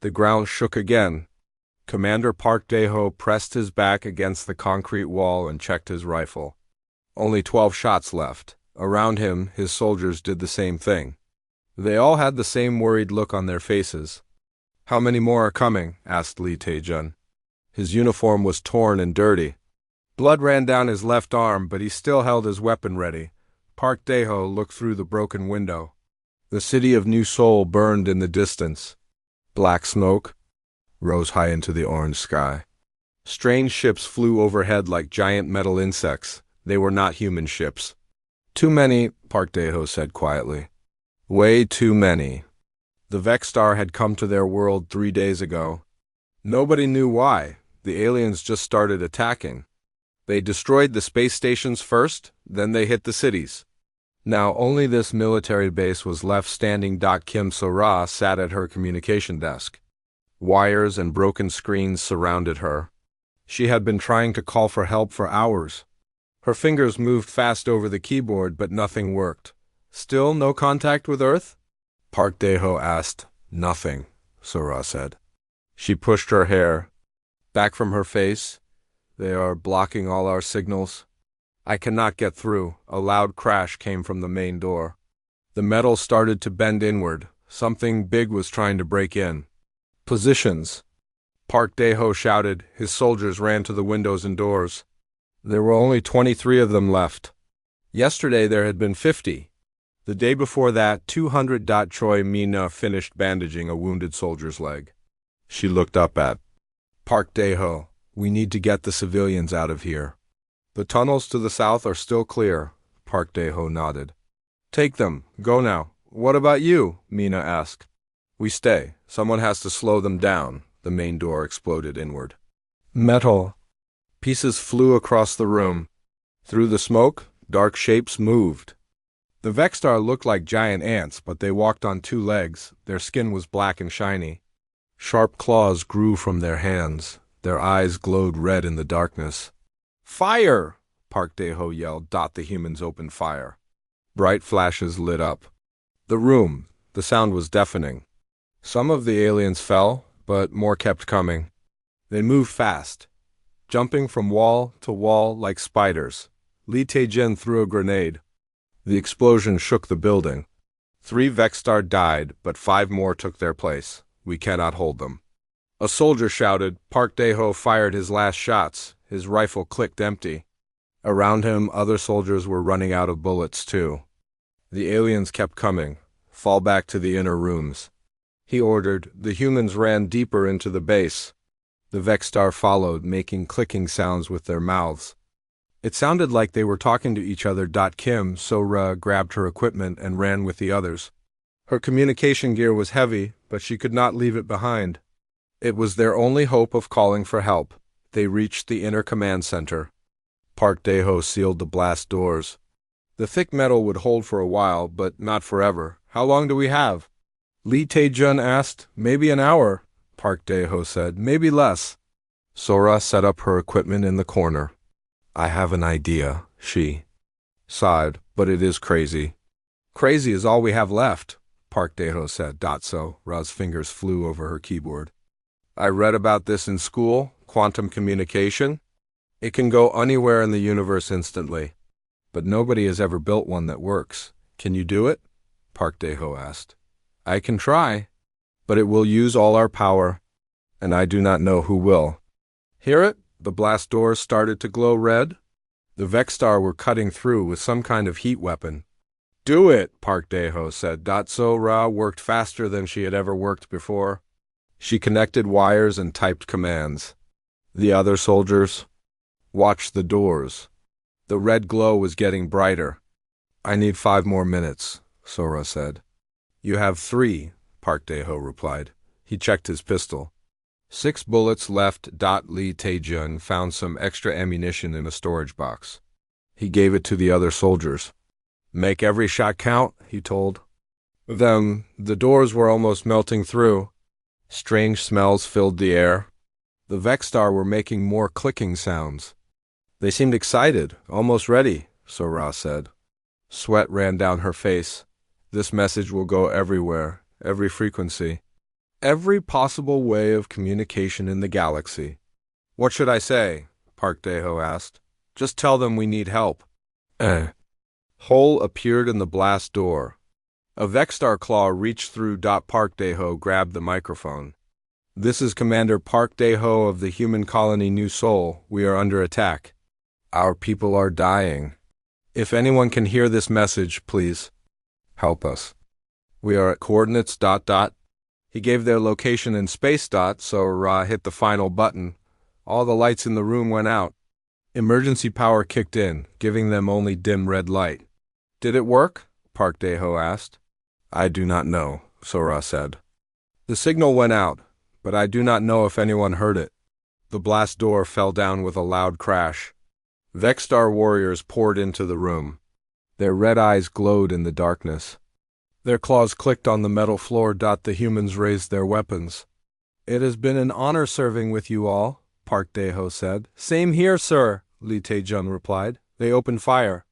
The ground shook again. Commander Park Dae-ho pressed his back against the concrete wall and checked his rifle. Only 12 shots left. Around him, his soldiers did the same thing. They all had the same worried look on their faces. "How many more are coming?" asked Lee Tae-jun. His uniform was torn and dirty. Blood ran down his left arm, but he still held his weapon ready. Park Dae-ho looked through the broken window. The city of New Seoul burned in the distance. Black smoke rose high into the orange sky. Strange ships flew overhead like giant metal insects. They were not human ships. "Too many," Park Dae-ho said quietly. "Way too many." The Vexstar had come to their world 3 days ago. Nobody knew why. The aliens just started attacking. They destroyed the space stations first, then they hit the cities. Now only this military base was left standing. Kim So-ra sat at her communication desk. Wires and broken screens surrounded her. She had been trying to call for help for hours. Her fingers moved fast over the keyboard, but nothing worked. "Still no contact with Earth?" Park Dae-ho asked. "Nothing," So-ra said. She pushed her hair back from her face. "They are blocking all our signals. I cannot get through." A loud crash came from the main door. The metal started to bend inward. Something big was trying to break in. "Positions!" Park Dae-ho shouted. His soldiers ran to the windows and doors. There were only 23 of them left. Yesterday there had been 50. The day before that, 200. Choi Mina finished bandaging a wounded soldier's leg. She looked up at Park Dae-ho. "We need to get the civilians out of here." "The tunnels to the south are still clear." Park Dae-ho nodded. "Take them. Go now." "What about you?" Mina asked. "We stay. Someone has to slow them down." The main door exploded inward. Metal pieces flew across the room. Through the smoke, dark shapes moved. The Vexstar looked like giant ants, but they walked on 2 legs. Their skin was black and shiny. Sharp claws grew from their hands. Their eyes glowed red in the darkness. "Fire!" Park Dae-ho yelled. The humans opened fire. Bright flashes lit up the sound was deafening. Some of the aliens fell, but more kept coming. They moved fast, jumping from wall to wall like spiders. Lee Tae-jun threw a grenade. The explosion shook the building. 3 Vexstar died, but 5 more took their place. "We cannot hold them." A soldier shouted. Park Dae-ho fired his last shots. His rifle clicked empty. Around him, other soldiers were running out of bullets too. The aliens kept coming. "Fall back to the inner rooms," he ordered. The humans ran deeper into the base. The Vexstar followed, making clicking sounds with their mouths. It sounded like they were talking to each other. Kim So-ra grabbed her equipment and ran with the others. Her communication gear was heavy, but she could not leave it behind. It was their only hope of calling for help. They reached the inner command center. Park Dae-ho sealed the blast doors. The thick metal would hold for a while, but not forever. "How long do we have?" Lee Tae-jun asked. "Maybe an hour," Park Dae-ho said. "Maybe less." So-ra set up her equipment in the corner. "I have an idea," she sighed, "but it is crazy." "Crazy is all we have left," Park Dae-ho said. So-ra's fingers flew over her keyboard. "I read about this in school, quantum communication. It can go anywhere in the universe instantly. But nobody has ever built one that works. Can you do it?" Park Dae-ho asked. "I can try, but it will use all our power, and I do not know who will." "Hear it?" The blast doors started to glow red. The Vexstar were cutting through with some kind of heat weapon. "Do it," Park Dae-ho said. So-ra worked faster than she had ever worked before. She connected wires and typed commands. The other soldiers watched the doors. The red glow was getting brighter. "I need 5 more minutes," So-ra said. "You have 3, Park Dae-ho replied. He checked his pistol. 6 bullets left. Lee Tae-jun found some extra ammunition in a storage box. He gave it to the other soldiers. "Make every shot count," he told them. The doors were almost melting through. Strange smells filled the air. The Vexstar were making more clicking sounds. "They seemed excited, almost ready," So-ra said. Sweat ran down her face. "This message will go everywhere, every frequency." Every possible way of communication in the galaxy. What should I say? Park Dae-ho asked. Just tell them we need help. Hole appeared in the blast door. A Vexstar claw reached through. Park Dae-ho grabbed the microphone. This is Commander Park Dae-ho of the human colony New Seoul. We are under attack. Our people are dying. If anyone can hear this message, please help us. We are at coordinates. He gave their location in space. So Ra hit the final button. All the lights in the room went out. Emergency power kicked in, giving them only dim red light. Did it work? Park Dae-ho asked. I do not know, Sora said. The signal went out, but I do not know if anyone heard it. The blast door fell down with a loud crash. Vexstar warriors poured into the room. Their red eyes glowed in the darkness. Their claws clicked on the metal floor. The humans raised their weapons. It has been an honor serving with you all, Park Dae-ho said. Same here, sir, Lee Tae-jun replied. They opened fire.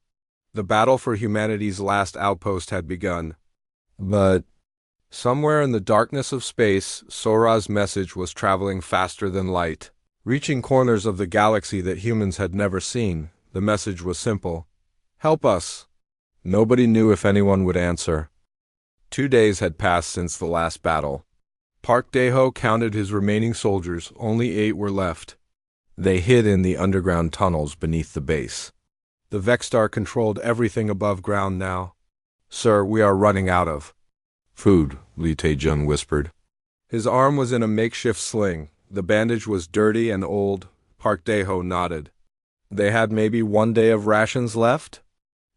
The battle for humanity's last outpost had begun. But somewhere in the darkness of space, Sora's message was traveling faster than light. Reaching corners of the galaxy that humans had never seen, the message was simple. Help us! Nobody knew if anyone would answer. 2 days had passed since the last battle. Park Dae-ho counted his remaining soldiers. Only 8 were left. They hid in the underground tunnels beneath the base. The Vexstar controlled everything above ground now. Sir, we are running out of food, Lee Tae-jun whispered. His arm was in a makeshift sling. The bandage was dirty and old. Park Dae-ho nodded. They had maybe 1 day of rations left?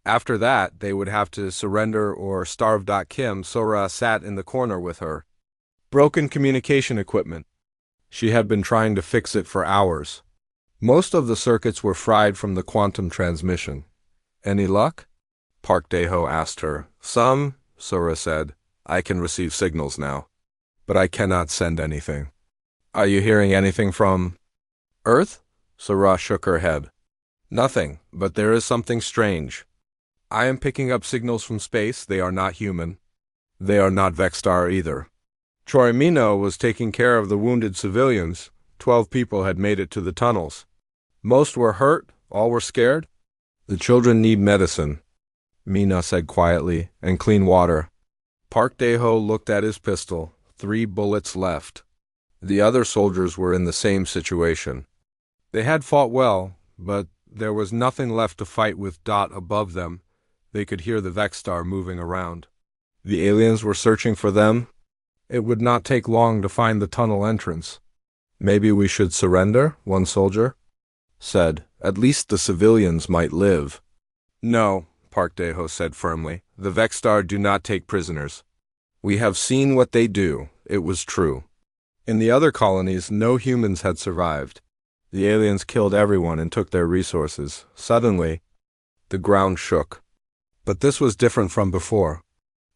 After that, they would have to surrender or starve. Kim Sora sat in the corner with her broken communication equipment. She had been trying to fix it for hours. Most of the circuits were fried from the quantum transmission. Any luck? Park Dae-ho asked her. Some, Sora said. I can receive signals now. But I cannot send anything. Are you hearing anything from Earth? Sora shook her head. Nothing, but there is something strange. I am picking up signals from space. They are not human. They are not Vexstar either. Choi Mino was taking care of the wounded civilians. 12 people had made it to the tunnels. Most were hurt, all were scared. The children need medicine, Mina said quietly, and clean water. Park Dae-ho looked at his pistol. 3 bullets left. The other soldiers were in the same situation. They had fought well, but there was nothing left to fight with. Above them, they could hear the Vexstar moving around. The aliens were searching for them. It would not take long to find the tunnel entrance. Maybe we should surrender, one soldier said. At least the civilians might live. No, Park Dae-ho said firmly. The Vexstar do not take prisoners. We have seen what they do. It was true. In the other colonies, no humans had survived. The aliens killed everyone and took their resources. Suddenly, the ground shook. But this was different from before.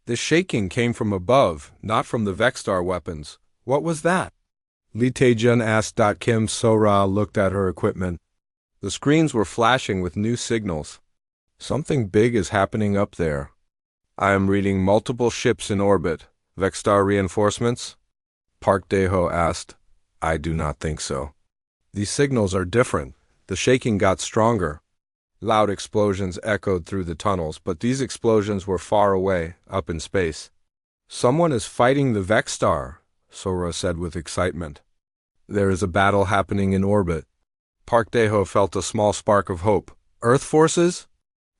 The shaking came from above, not from the Vexstar weapons. What was that? Lee Tae-jun asked. Kim Sora looked at her equipment. The screens were flashing with new signals. Something big is happening up there. I am reading multiple ships in orbit. Vexstar reinforcements? Park Dae-ho asked. I do not think so. These signals are different. The shaking got stronger. Loud explosions echoed through the tunnels, but these explosions were far away, up in space. Someone is fighting the Vexstar, Sora said with excitement. There is a battle happening in orbit. Park Dae-ho felt a small spark of hope. Earth forces?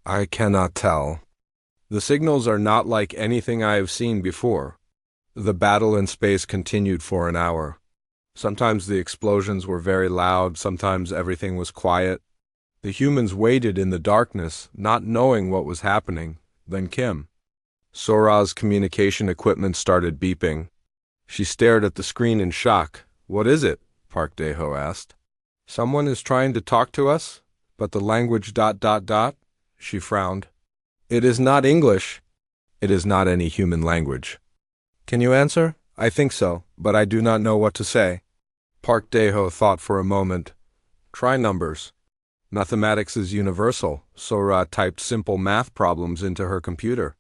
I cannot tell. The signals are not like anything I have seen before. The battle in space continued for an hour. Sometimes the explosions were very loud, sometimes everything was quiet. The humans waited in the darkness, not knowing what was happening. Then Kim. Sora's communication equipment started beeping. She stared at the screen in shock. What is it? Park Dae-ho asked. Someone is trying to talk to us? But the language ... She frowned. It is not English. It is not any human language. Can you answer? I think so, but I do not know what to say. Park Dae-ho thought for a moment. Try numbers. Mathematics is universal. Sora typed simple math problems into her computer.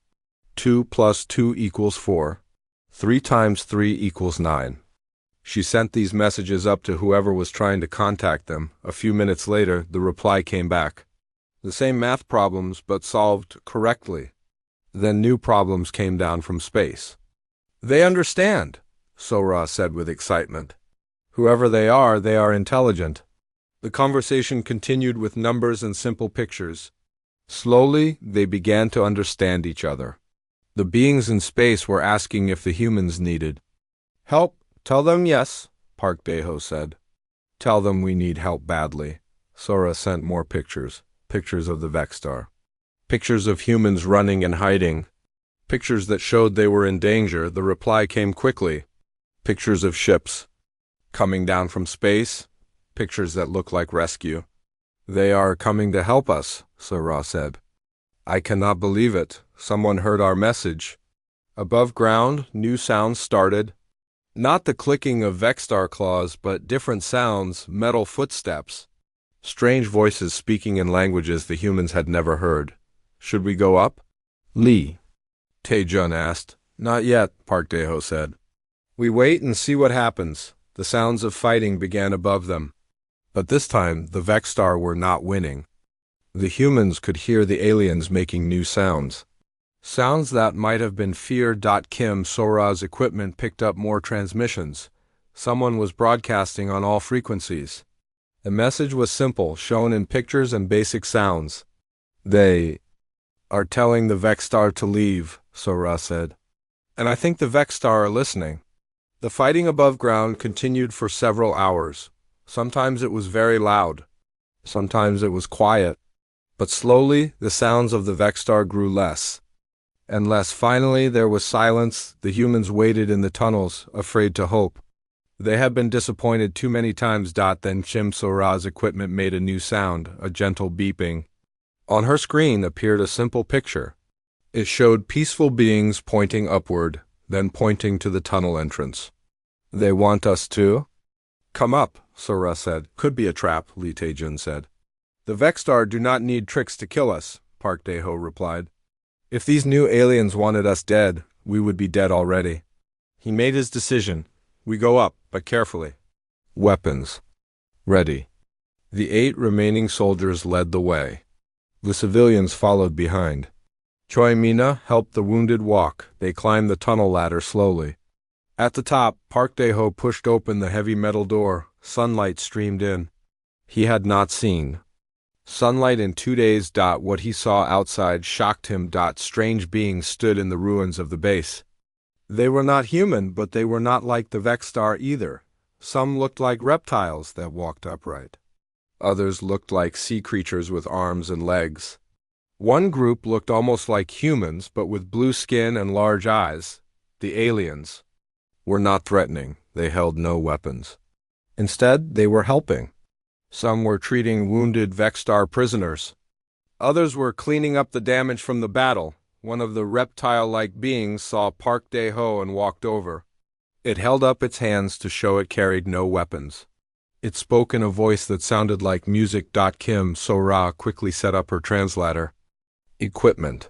2 + 2 = 4. 3 times 3 equals 9. She sent these messages up to whoever was trying to contact them. A few minutes later, the reply came back. The same math problems, but solved correctly. Then new problems came down from space. They understand, Sora said with excitement. Whoever they are intelligent. The conversation continued with numbers and simple pictures. Slowly, they began to understand each other. The beings in space were asking if the humans needed help. Tell them yes, Park Dae-ho said. Tell them we need help badly. Sora sent more pictures. Pictures of the Vexstar. Pictures of humans running and hiding. Pictures that showed they were in danger. The reply came quickly. Pictures of ships coming down from space. Pictures that look like rescue. They are coming to help us, Sora said. I cannot believe it. Someone heard our message. Above ground, new sounds started. Not the clicking of Vexstar claws, but different sounds, metal footsteps. Strange voices speaking in languages the humans had never heard. Should we go up? Lee Tae-jun asked. Not yet, Park Dae-ho said. We wait and see what happens. The sounds of fighting began above them. But this time, the Vexstar were not winning. The humans could hear the aliens making new sounds. Sounds that might have been fear. Kim Sora's equipment picked up more transmissions. Someone was broadcasting on all frequencies. The message was simple, shown in pictures and basic sounds. They are telling the Vexstar to leave, Sora said. And I think the Vexstar are listening. The fighting above ground continued for several hours. Sometimes it was very loud. Sometimes it was quiet. But slowly, the sounds of the Vexstar grew less and less. Finally, there was silence. The humans waited in the tunnels, afraid to hope. They had been disappointed too many times. Then Kim Sora's equipment made a new sound, a gentle beeping. On her screen appeared a simple picture. It showed peaceful beings pointing upward, then pointing to the tunnel entrance. They want us to come up, Sora said. Could be a trap, Lee Tae-jun said. The Vexstar do not need tricks to kill us, Park Dae-ho replied. If these new aliens wanted us dead, we would be dead already. He made his decision. We go up, but carefully. Weapons ready. The 8 remaining soldiers led the way. The civilians followed behind. Choi Mina helped the wounded walk. They climbed the tunnel ladder slowly. At the top, Park Dae-ho pushed open the heavy metal door. Sunlight streamed in. He had not seen sunlight in 2 days. What he saw outside shocked him. Strange beings stood in the ruins of the base. They were not human, but they were not like the Vexstar either. Some looked like reptiles that walked upright. Others looked like sea creatures with arms and legs. One group looked almost like humans, but with blue skin and large eyes. The aliens were not threatening. They held no weapons. Instead, they were helping. Some were treating wounded Vexstar prisoners. Others were cleaning up the damage from the battle. One of the reptile-like beings saw Park Dae-ho and walked over. It held up its hands to show it carried no weapons. It spoke in a voice that sounded like music. Kim Sora quickly set up her translator. Equipment.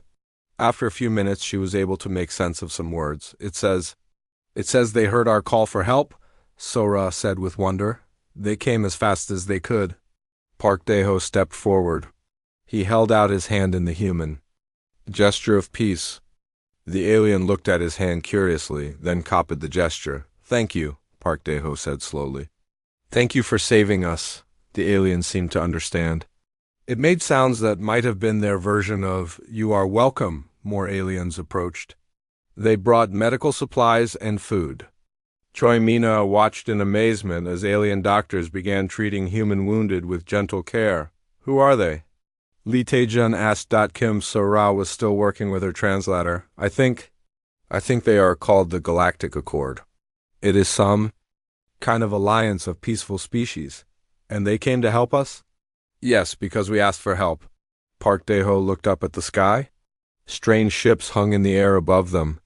After a few minutes, she was able to make sense of some words. It says they heard our call for help, Sora said with wonder. They came as fast as they could. Park Dae-ho stepped forward. He held out his hand in the human gesture of peace. The alien looked at his hand curiously, then copied the gesture. Thank you, Park Dae-ho said slowly. Thank you for saving us. The alien seemed to understand. It made sounds that might have been their version of, you are welcome. More aliens approached. They brought medical supplies and food. Choi Mina watched in amazement as alien doctors began treating human wounded with gentle care. Who are they? Lee Tae-jun asked. Kim Sora was still working with her translator. I think they are called the Galactic Accord. It is some kind of alliance of peaceful species. And they came to help us? Yes, because we asked for help. Park Dae-ho looked up at the sky. Strange ships hung in the air above them.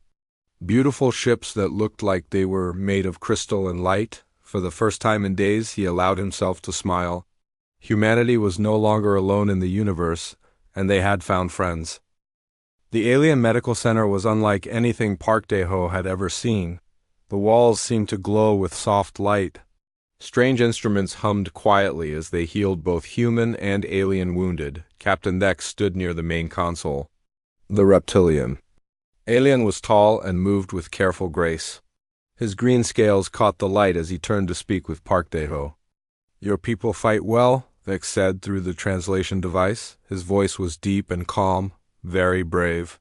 Beautiful ships that looked like they were made of crystal and light. For the first time in days, he allowed himself to smile. Humanity was no longer alone in the universe, and they had found friends. The alien medical center was unlike anything Park Dae-ho had ever seen. The walls seemed to glow with soft light. Strange instruments hummed quietly as they healed both human and alien wounded. Captain Nex stood near the main console. The reptilian. Alien was tall and moved with careful grace. His green scales caught the light as he turned to speak with Park Dae-ho. "Your people fight well," Vex said through the translation device. His voice was deep and calm, very brave.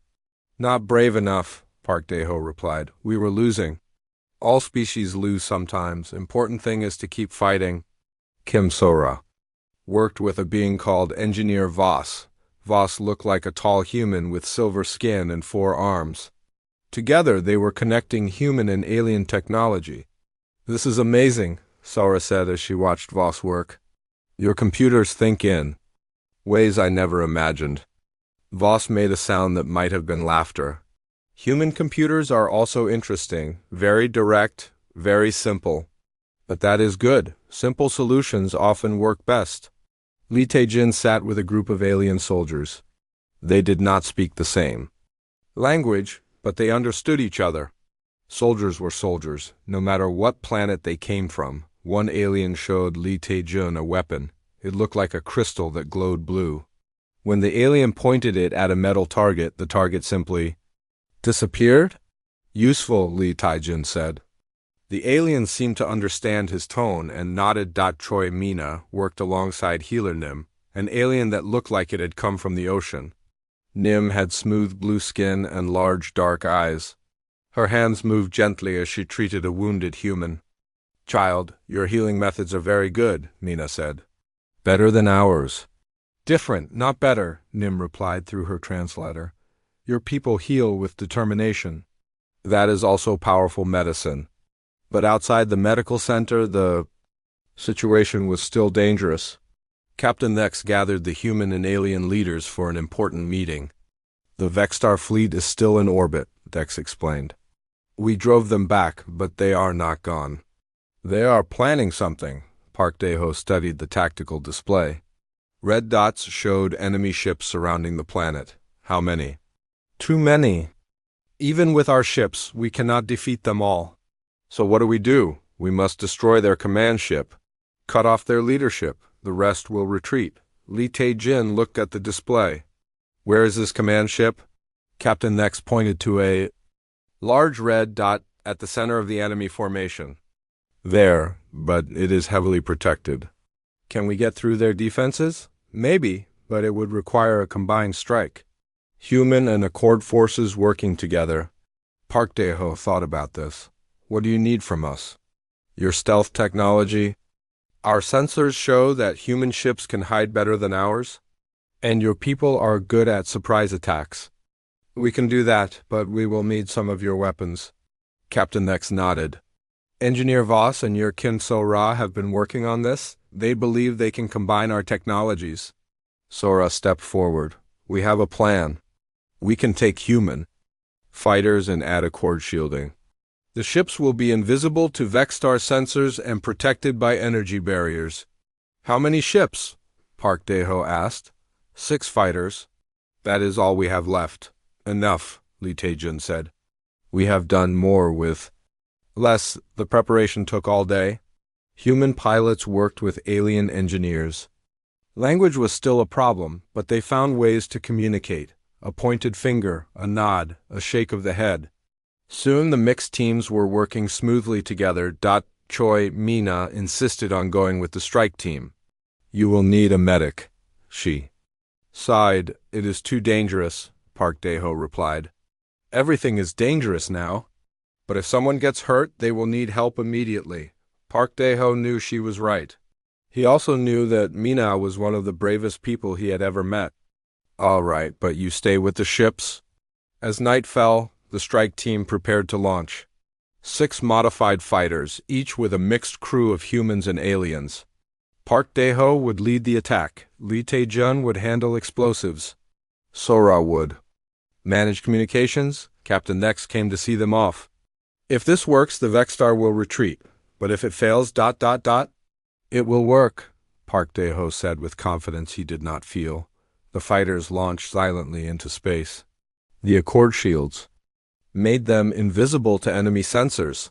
"Not brave enough," Park Dae-ho replied. "We were losing. All species lose sometimes. Important thing is to keep fighting." Kim Sora worked with a being called Engineer Voss. Voss looked like a tall human with silver skin and 4 arms. Together they were connecting human and alien technology. "This is amazing," Sora said as she watched Voss work. "Your computers think in ways I never imagined." Voss made a sound that might have been laughter. "Human computers are also interesting, very direct, very simple. But that is good. Simple solutions often work best." Lee Tae-jin sat with a group of alien soldiers. They did not speak the same language, but they understood each other. Soldiers were soldiers, no matter what planet they came from. One alien showed Lee Tae-jin a weapon. It looked like a crystal that glowed blue. When the alien pointed it at a metal target, the target simply disappeared? "Useful," Lee Tae-jin said. The alien seemed to understand his tone and nodded. Choi Mina worked alongside Healer Nim, an alien that looked like it had come from the ocean. Nim had smooth blue skin and large dark eyes. Her hands moved gently as she treated a wounded human. "Child, your healing methods are very good," Mina said. "Better than ours." "Different, not better," Nim replied through her translator. "Your people heal with determination." "That is also powerful medicine. But outside the medical center, the situation was still dangerous." Captain Nex gathered the human and alien leaders for an important meeting. "The Vexstar fleet is still in orbit," Dex explained. "We drove them back, but they are not gone. They are planning something." Park Dae-ho studied the tactical display. Red dots showed enemy ships surrounding the planet. "How many?" "Too many. Even with our ships, we cannot defeat them all." "So what do we do?" "We must destroy their command ship. Cut off their leadership. The rest will retreat." Lee Tae-jin looked at the display. "Where is this command ship?" Captain Nex pointed to a large red dot at the center of the enemy formation. "There, but it is heavily protected." "Can we get through their defenses?" "Maybe, but it would require a combined strike. Human and Accord forces working together." Park Dae-ho thought about this. "What do you need from us?" "Your stealth technology. Our sensors show that human ships can hide better than ours. And your people are good at surprise attacks." "We can do that, but we will need some of your weapons." Captain Nex nodded. "Engineer Voss and your Kim So-ra have been working on this. They believe they can combine our technologies." Sora stepped forward. "We have a plan. We can take human fighters and add Accord shielding. The ships will be invisible to Vexstar sensors and protected by energy barriers." "How many ships?" Park Dae-ho asked. 6 fighters. That is all we have left." "Enough," Lee Tae-jin said. "We have done more with less." The preparation took all day. Human pilots worked with alien engineers. Language was still a problem, but they found ways to communicate. A pointed finger, a nod, a shake of the head. Soon the mixed teams were working smoothly together. Choi Mina insisted on going with the strike team. "You will need a medic," she sighed. "It is too dangerous," Park Dae-ho replied. "Everything is dangerous now. But if someone gets hurt, they will need help immediately." Park Dae-ho knew she was right. He also knew that Mina was one of the bravest people he had ever met. "All right, but you stay with the ships?" As night fell, the strike team prepared to launch. 6 modified fighters, each with a mixed crew of humans and aliens. Park Dae-ho would lead the attack. Lee Tae-jin would handle explosives. Sora would manage communications. Captain Nex came to see them off. "If this works, the Vexstar will retreat. But if it fails, It will work," Park Dae-ho said with confidence he did not feel. The fighters launched silently into space. The Accord shields made them invisible to enemy sensors.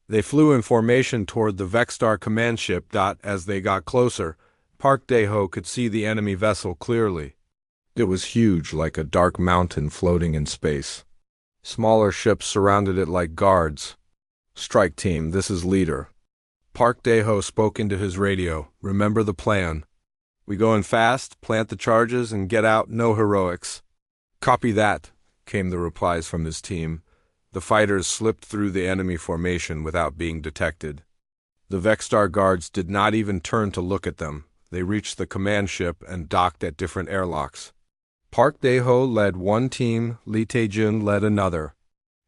They flew in formation toward the Vexstar command ship. As they got closer, Park Dae-ho could see the enemy vessel clearly. It was huge, like a dark mountain floating in space. Smaller ships surrounded it like guards. "Strike team, this is leader." Park Dae-ho spoke into his radio. "Remember the plan. We go in fast, plant the charges, and get out, no heroics." "Copy that," came the replies from his team. The fighters slipped through the enemy formation without being detected. The Vexstar guards did not even turn to look at them. They reached the command ship and docked at different airlocks. Park Dae-ho led one team, Lee Tae-jun led another.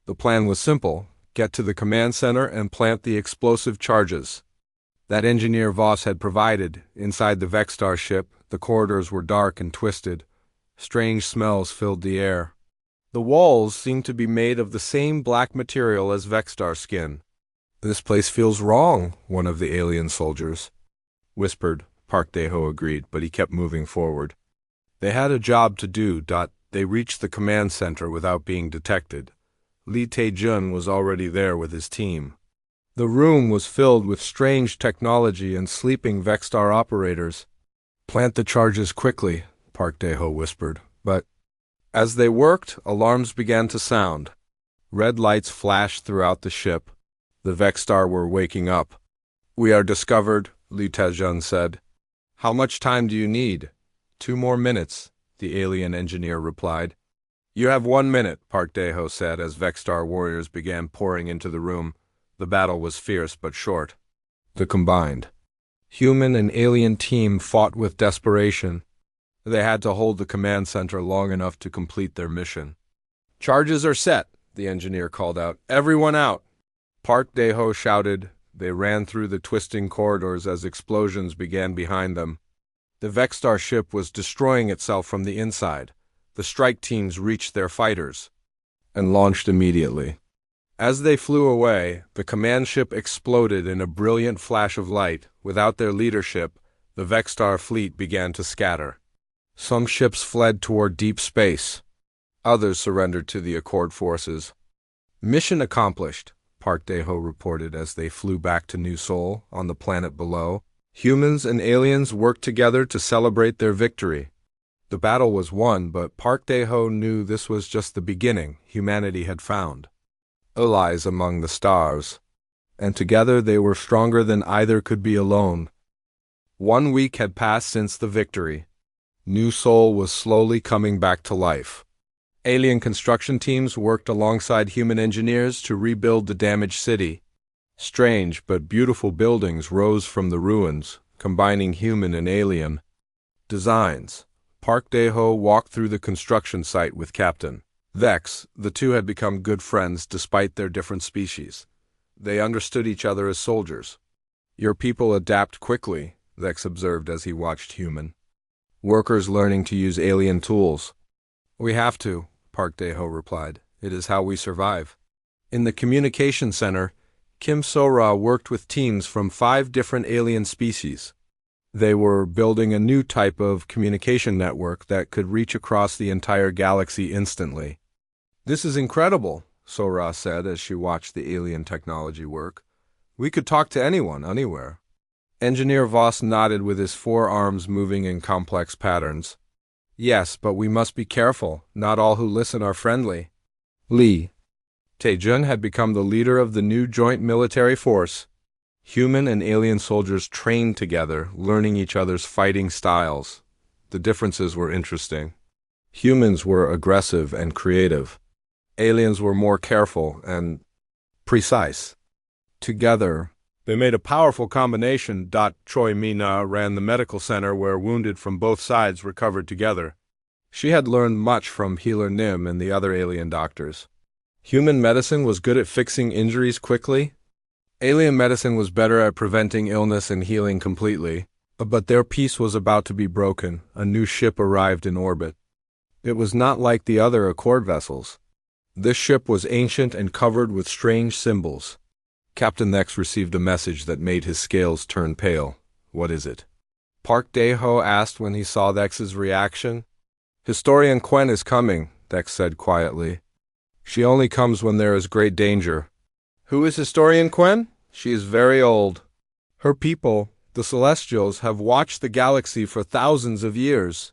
The plan was simple: get to the command center and plant the explosive charges that Engineer Voss had provided. Inside the Vexstar ship, the corridors were dark and twisted. Strange smells filled the air. The walls seemed to be made of the same black material as Vexstar skin. "This place feels wrong," one of the alien soldiers whispered. Park Dae-ho agreed, but he kept moving forward. They had a job to do. They reached the command center without being detected. Lee Tae-jun was already there with his team. The room was filled with strange technology and sleeping Vexstar operators. "Plant the charges quickly," Park Dae-ho whispered. But as they worked, alarms began to sound. Red lights flashed throughout the ship. The Vexstar were waking up. "We are discovered," Lee Tae-jun said. "How much time do you need?" "2 more minutes," the alien engineer replied. "You have 1 minute," Park Dae-ho said as Vexstar warriors began pouring into the room. The battle was fierce but short. The combined human and alien team fought with desperation. They had to hold the command center long enough to complete their mission. "Charges are set," the engineer called out. "Everyone out." Park Dae-ho shouted. They ran through the twisting corridors as explosions began behind them. The Vexstar ship was destroying itself from the inside. The strike teams reached their fighters and launched immediately. As they flew away, the command ship exploded in a brilliant flash of light. Without their leadership, the Vexstar fleet began to scatter. Some ships fled toward deep space. Others surrendered to the Accord forces. "Mission accomplished," Park Dae-ho reported as they flew back to New Seoul on the planet below. Humans and aliens worked together to celebrate their victory. The battle was won, but Park Dae-ho knew this was just the beginning. Humanity had found allies among the stars, and together they were stronger than either could be alone. 1 week had passed since the victory. New Seoul was slowly coming back to life. Alien construction teams worked alongside human engineers to rebuild the damaged city. Strange but beautiful buildings rose from the ruins, combining human and alien designs. Park Dae-ho walked through the construction site with Captain Vex. The two had become good friends despite their different species. They understood each other as soldiers. "Your people adapt quickly," Vex observed as he watched human workers learning to use alien tools. "We have to," Park Dae-ho replied. "It is how we survive." In the communication center, Kim So-ra worked with teams from 5 different alien species. They were building a new type of communication network that could reach across the entire galaxy instantly. "This is incredible," So-ra said as she watched the alien technology work. "We could talk to anyone, anywhere." Engineer Voss nodded with his 4 arms moving in complex patterns. "Yes, but we must be careful. Not all who listen are friendly." Lee Tae-jun had become the leader of the new joint military force. Human and alien soldiers trained together, learning each other's fighting styles. The differences were interesting. Humans were aggressive and creative. Aliens were more careful and precise. Together, they made a powerful combination. Choi Mina ran the medical center where wounded from both sides recovered together. She had learned much from Healer Nim and the other alien doctors. Human medicine was good at fixing injuries quickly. Alien medicine was better at preventing illness and healing completely. But their peace was about to be broken. A new ship arrived in orbit. It was not like the other Accord vessels. This ship was ancient and covered with strange symbols. Captain Vex received a message that made his scales turn pale. "What is it?" Park Dae-ho asked when he saw Vex's reaction. "Historian Quen is coming," Dex said quietly. She only comes when there is great danger. Who is Historian Quen? She is very old. Her people, the Celestials, have watched the galaxy for thousands of years.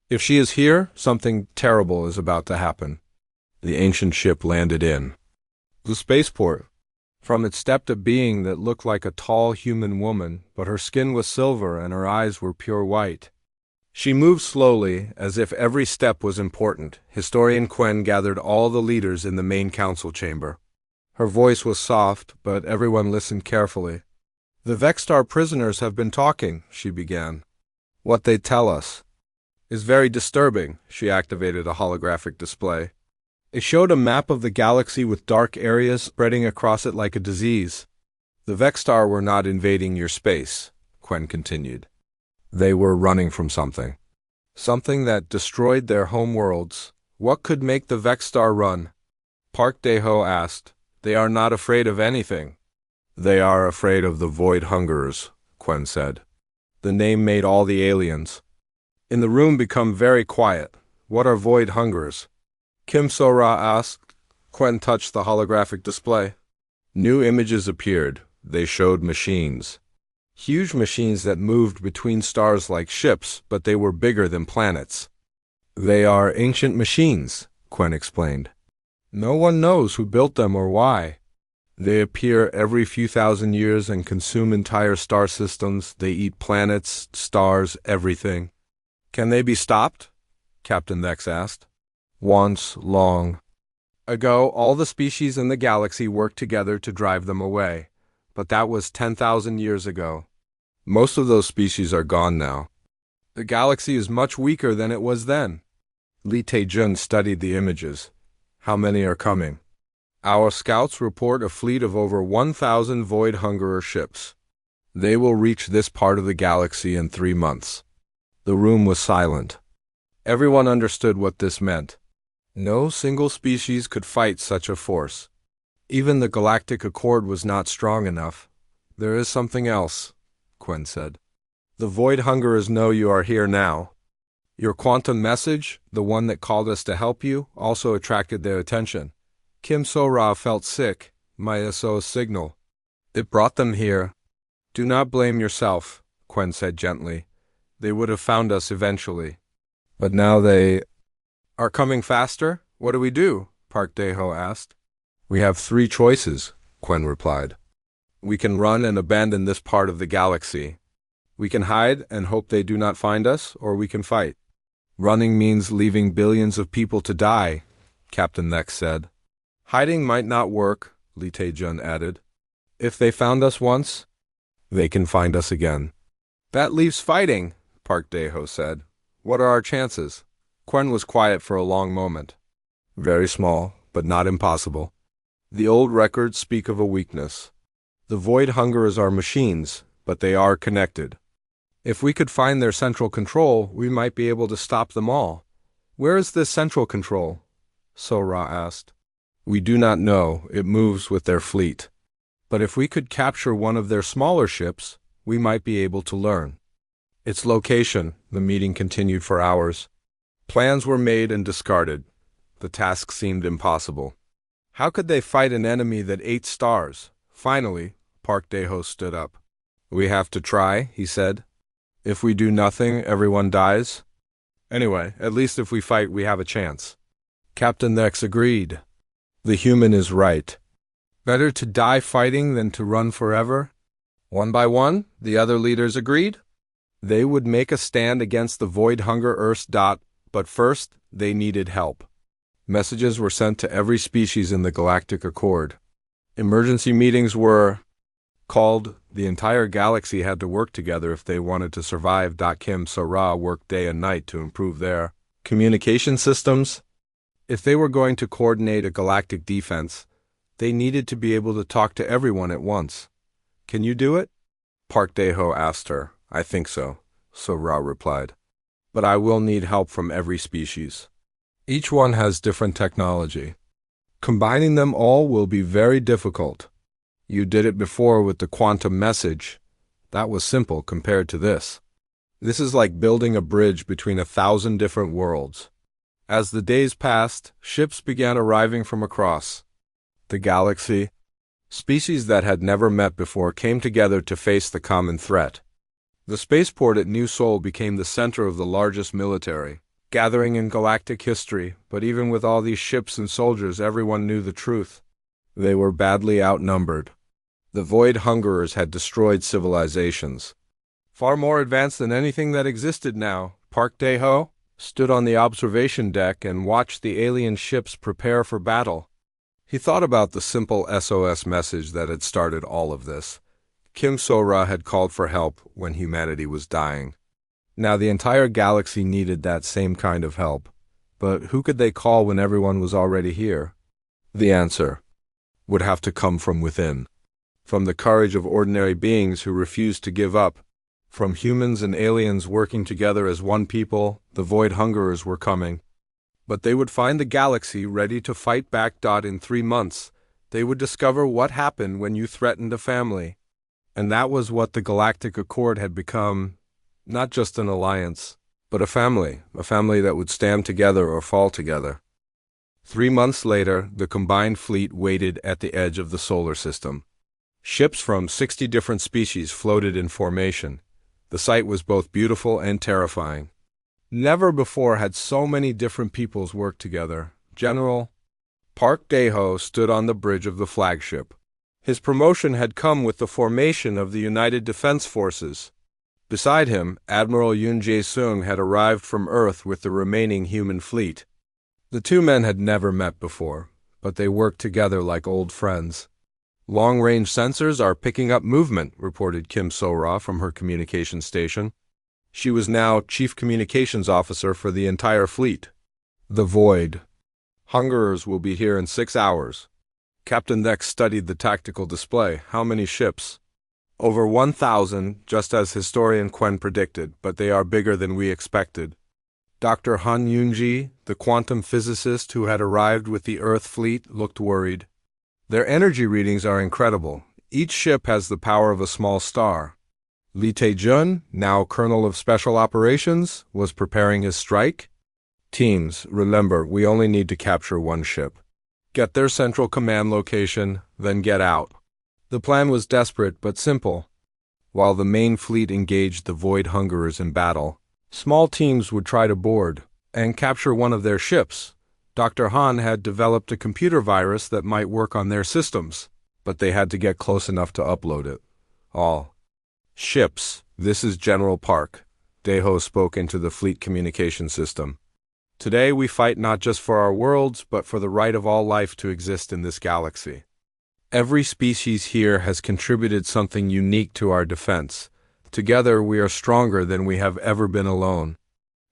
If she is here, something terrible is about to happen. The ancient ship landed in the spaceport. From it stepped a being that looked like a tall human woman, but her skin was silver and her eyes were pure white. She moved slowly, as if every step was important. Historian Quen gathered all the leaders in the main council chamber. Her voice was soft, but everyone listened carefully. The Vexstar prisoners have been talking, she began. What they tell us is very disturbing. She activated a holographic display. It showed a map of the galaxy with dark areas spreading across it like a disease. The Vexstar were not invading your space, Quen continued. They were running from something. Something that destroyed their homeworlds. What could make the Vexstar run? Park Dae-ho asked. They are not afraid of anything. They are afraid of the Void Hungerers, Quen said. The name made all the aliens in the room become very quiet. What are Void Hungerers? Kim So-ra asked. Quen touched the holographic display. New images appeared. They showed machines. Huge machines that moved between stars like ships, but they were bigger than planets. They are ancient machines, Quen explained. No one knows who built them or why. They appear every few thousand years and consume entire star systems. They eat planets, stars, everything. Can they be stopped? Captain Vex asked. Once, long ago, all the species in the galaxy worked together to drive them away. But that was 10,000 years ago. Most of those species are gone now. The galaxy is much weaker than it was then. Lee Tae-jun studied the images. How many are coming? Our scouts report a fleet of over 1,000 Void Hungerer ships. They will reach this part of the galaxy in 3 months. The room was silent. Everyone understood what this meant. No single species could fight such a force. Even the Galactic Accord was not strong enough. There is something else, Quen said. The Void Hungerers know you are here now. Your quantum message, the one that called us to help you, also attracted their attention. Kim So-ra felt sick. My SOS signal. It brought them here. Do not blame yourself, Quen said gently. They would have found us eventually. But now they are coming faster? What do we do? Park Dae-ho asked. We have 3 choices, Quen replied. We can run and abandon this part of the galaxy. We can hide and hope they do not find us, or we can fight. Running means leaving billions of people to die, Captain Vex said. Hiding might not work, Lee Tae-jun added. If they found us once, they can find us again. That leaves fighting, Park Dae-ho said. What are our chances? Quen was quiet for a long moment. Very small, but not impossible. The old records speak of a weakness. The Void Hungerers are machines, but they are connected. If we could find their central control, we might be able to stop them all. Where is this central control? So-ra asked. We do not know. It moves with their fleet. But if we could capture one of their smaller ships, we might be able to learn. Its location, the meeting continued for hours. Plans were made and discarded. The task seemed impossible. How could they fight an enemy that ate stars? Finally, Park Dae-ho stood up. We have to try, he said. If we do nothing, everyone dies. Anyway, at least if we fight, we have a chance. Captain Vex agreed. The human is right. Better to die fighting than to run forever. One by one, the other leaders agreed. They would make a stand against the Void Hungerers. But first, they needed help. Messages were sent to every species in the Galactic Accord. Emergency meetings were called. The entire galaxy had to work together if they wanted to survive. Kim So-ra worked day and night to improve their communication systems. If they were going to coordinate a galactic defense, they needed to be able to talk to everyone at once. Can you do it? Park Dae-ho asked her. I think so, So-ra replied. But I will need help from every species. Each one has different technology. Combining them all will be very difficult. You did it before with the quantum message. That was simple compared to this. This is like building a bridge between 1,000 different worlds. As the days passed, ships began arriving from across the galaxy. Species that had never met before came together to face the common threat. The spaceport at New Sol became the center of the largest military gathering in galactic history, but even with all these ships and soldiers, everyone knew the truth. They were badly outnumbered. The Void Hungerers had destroyed civilizations far more advanced than anything that existed now. Park Dae-ho stood on the observation deck and watched the alien ships prepare for battle. He thought about the simple SOS message that had started all of this. Kim So-ra had called for help when humanity was dying. Now the entire galaxy needed that same kind of help. But who could they call when everyone was already here? The answer would have to come from within. From the courage of ordinary beings who refused to give up. From humans and aliens working together as one people, the Void Hungerers were coming. But they would find the galaxy ready to fight back. In 3 months, they would discover what happened when you threatened a family. And that was what the Galactic Accord had become. Not just an alliance, but a family that would stand together or fall together. 3 months later, the combined fleet waited at the edge of the solar system. Ships from 60 different species floated in formation. The sight was both beautiful and terrifying. Never before had so many different peoples worked together. General Park Dae-ho stood on the bridge of the flagship. His promotion had come with the formation of the United Defense Forces. Beside him, Admiral Yoon Jae-sung had arrived from Earth with the remaining human fleet. The two men had never met before, but they worked together like old friends. Long-range sensors are picking up movement, reported Kim So-ra from her communication station. She was now Chief Communications Officer for the entire fleet. The Void Hungerers will be here in 6 hours. Captain Dex studied the tactical display. How many ships? Over 1,000, just as historian Quen predicted, but they are bigger than we expected. Dr. Han Yoon-ji, the quantum physicist who had arrived with the Earth fleet, looked worried. Their energy readings are incredible. Each ship has the power of a small star. Lee Tae-jun, now Colonel of Special Operations, was preparing his strike. Teams, remember, we only need to capture one ship. Get their central command location, then get out. The plan was desperate but simple. While the main fleet engaged the Void Hungerers in battle, small teams would try to board and capture one of their ships. Dr. Han had developed a computer virus that might work on their systems, but they had to get close enough to upload it. All ships, this is General Park. Dae-ho spoke into the fleet communication system. Today we fight not just for our worlds, but for the right of all life to exist in this galaxy. Every species here has contributed something unique to our defense. Together we are stronger than we have ever been alone.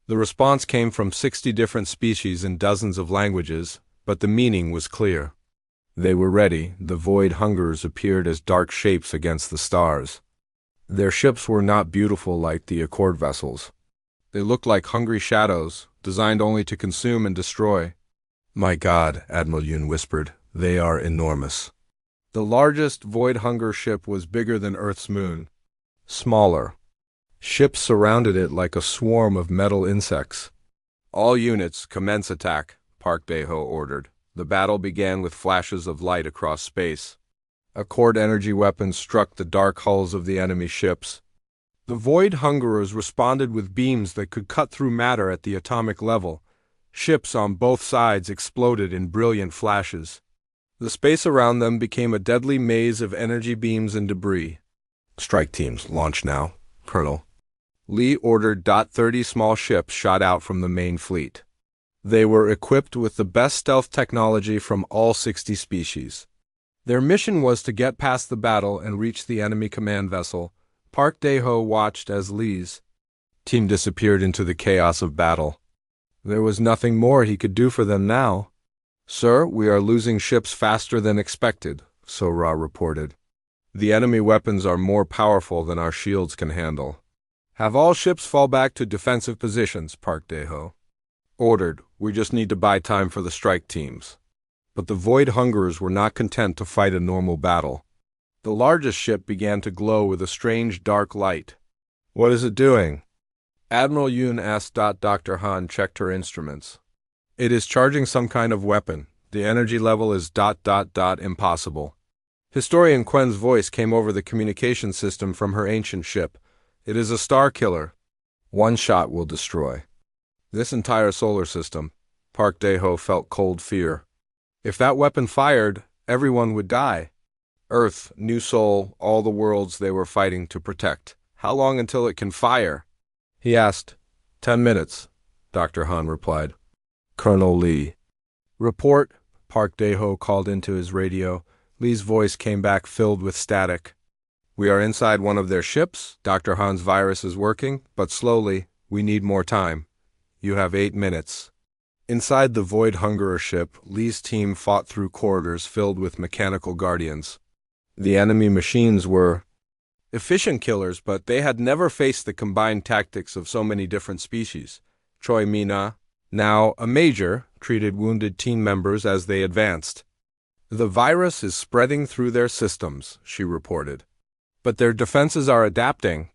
The response came from 60 different species in dozens of languages, but the meaning was clear. They were ready. The Void Hungerers appeared as dark shapes against the stars. Their ships were not beautiful like the Accord vessels. They looked like hungry shadows, designed only to consume and destroy. My God, Admiral Yoon whispered, they are enormous. The largest Void Hunger ship was bigger than Earth's moon. Smaller. Ships surrounded it like a swarm of metal insects. All units, commence attack, Park Dae-ho ordered. The battle began with flashes of light across space. Accord energy weapons struck the dark hulls of the enemy ships. The Void Hungerers responded with beams that could cut through matter at the atomic level. Ships on both sides exploded in brilliant flashes. The space around them became a deadly maze of energy beams and debris. Strike teams, launch now, Colonel. Lee ordered. 30 small ships shot out from the main fleet. They were equipped with the best stealth technology from all 60 species. Their mission was to get past the battle and reach the enemy command vessel. Park Dae-ho watched as Lee's team disappeared into the chaos of battle. There was nothing more he could do for them now. Sir, we are losing ships faster than expected, So-ra reported. The enemy weapons are more powerful than our shields can handle. Have all ships fall back to defensive positions, Park Dae-ho ordered. We just need to buy time for the strike teams. But the Void Hungerers were not content to fight a normal battle. The largest ship began to glow with a strange dark light. What is it doing? Admiral Yoon asked. Dr. Han checked her instruments. It is charging some kind of weapon. The energy level is ... impossible. Historian Quen's voice came over the communication system from her ancient ship. It is a star killer. One shot will destroy this entire solar system. Park Dae-ho felt cold fear. If that weapon fired, everyone would die. Earth, New Sol, all the worlds they were fighting to protect. How long until it can fire? He asked. 10 minutes, Dr. Han replied. Colonel Lee. Report, Park Dae-ho called into his radio. Lee's voice came back filled with static. We are inside one of their ships. Dr. Han's virus is working, but slowly. We need more time. You have 8 minutes. Inside the Void Hungerer ship, Lee's team fought through corridors filled with mechanical guardians. The enemy machines were efficient killers, but they had never faced the combined tactics of so many different species. Choi Mina, now a major, treated wounded team members as they advanced. The virus is spreading through their systems, she reported. But their defenses are adapting.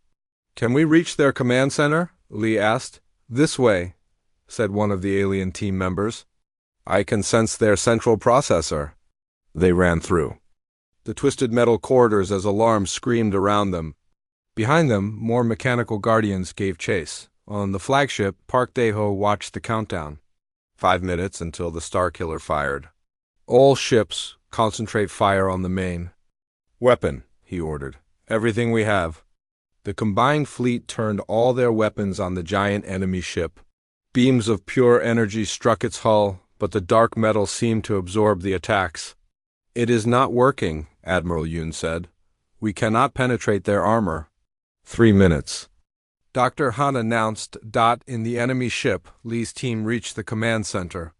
Can we reach their command center? Lee asked. This way, said one of the alien team members. I can sense their central processor. They ran through the twisted metal corridors as alarms screamed around them. Behind them, more mechanical guardians gave chase. On the flagship, Park Dae-ho watched the countdown. 5 minutes until the Starkiller fired. All ships, concentrate fire on the main weapon, he ordered. Everything we have. The combined fleet turned all their weapons on the giant enemy ship. Beams of pure energy struck its hull, but the dark metal seemed to absorb the attacks. It is not working, Admiral Yoon said. We cannot penetrate their armor. 3 minutes. Dr. Han announced. In the enemy ship, Lee's team reached the command center.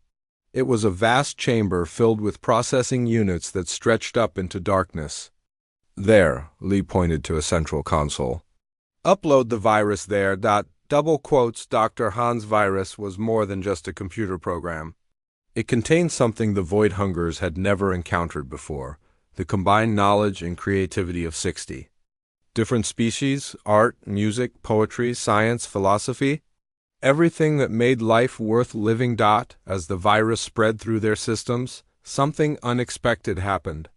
It was a vast chamber filled with processing units that stretched up into darkness. There, Lee pointed to a central console. Upload the virus there. Double quotes. Dr. Han's virus was more than just a computer program. It contained something the Void Hungerers had never encountered before, the combined knowledge and creativity of 60 different species, art, music, poetry, science, philosophy, everything that made life worth living. As the virus spread through their systems, something unexpected happened.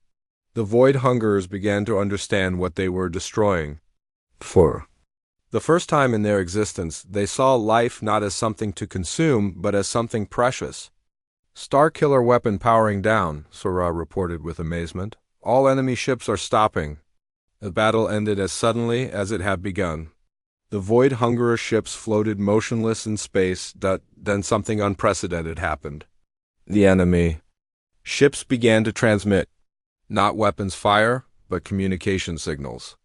The Void Hungerers began to understand what they were destroying. For the first time in their existence, they saw life not as something to consume, but as something precious. Starkiller weapon powering down, Sora reported with amazement. All enemy ships are stopping. The battle ended as suddenly as it had begun. The Void Hungerer ships floated motionless in space. Then something unprecedented happened. The enemy ships began to transmit. Not weapons fire, but communication signals.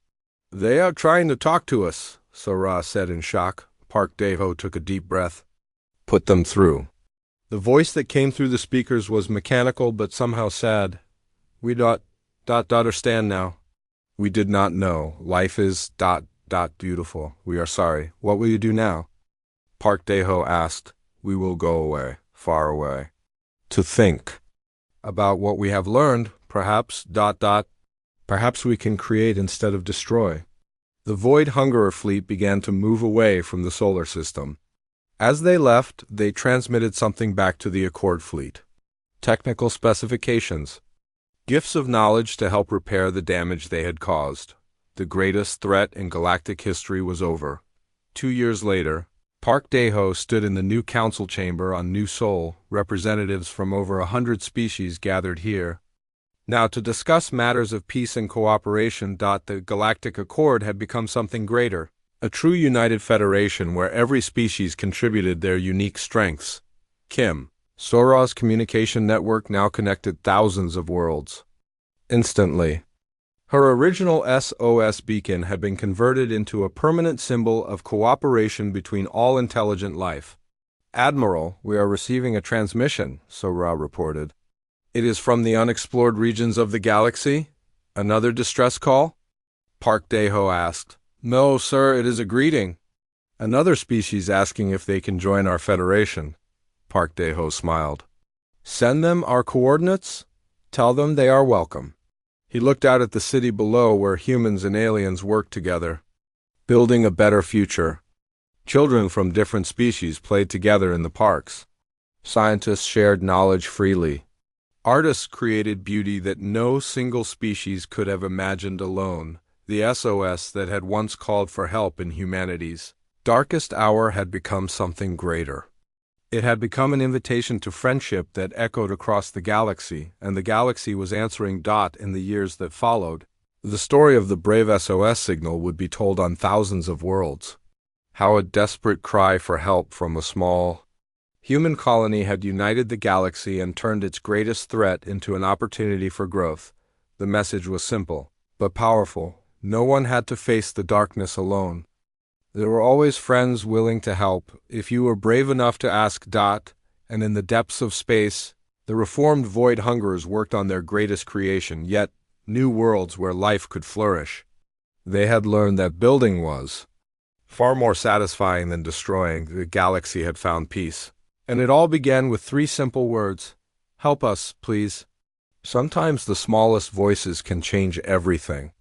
They are trying to talk to us, Sora said in shock. Park Dae-ho took a deep breath. Put them through. The voice that came through the speakers was mechanical but somehow sad. We understand now. We did not know. Life is ... beautiful. We are sorry. What will you do now? Park Dae-ho asked. We will go away, far away. To think about what we have learned, perhaps ... Perhaps we can create instead of destroy. The Void Hungerer fleet began to move away from the solar system. As they left, they transmitted something back to the Accord fleet. Technical specifications. Gifts of knowledge to help repair the damage they had caused. The greatest threat in galactic history was over. 2 years later, Park Dae-ho stood in the new council chamber on New Sol. Representatives from over 100 species gathered here. Now to discuss matters of peace and cooperation. The Galactic Accord had become something greater. A true united federation where every species contributed their unique strengths. Kim. Sora's communication network now connected thousands of worlds. Instantly. Her original SOS beacon had been converted into a permanent symbol of cooperation between all intelligent life. Admiral, we are receiving a transmission, Sora reported. It is from the unexplored regions of the galaxy? Another distress call? Park Dae-ho asked. No, sir, it is a greeting. Another species asking if they can join our federation. Park Dae-ho smiled. Send them our coordinates? Tell them they are welcome. He looked out at the city below where humans and aliens worked together, building a better future. Children from different species played together in the parks. Scientists shared knowledge freely. Artists created beauty that no single species could have imagined alone. The SOS that had once called for help in humanity's darkest hour had become something greater. It had become an invitation to friendship that echoed across the galaxy, and the galaxy was answering. In the years that followed, the story of the brave SOS signal would be told on thousands of worlds. How a desperate cry for help from a small human colony had united the galaxy and turned its greatest threat into an opportunity for growth. The message was simple, but powerful. No one had to face the darkness alone. There were always friends willing to help, if you were brave enough to ask. And in the depths of space, the reformed void hungers worked on their greatest creation, yet new worlds where life could flourish. They had learned that building was far more satisfying than destroying. The galaxy had found peace. And it all began with 3 simple words: help us, please. Sometimes the smallest voices can change everything.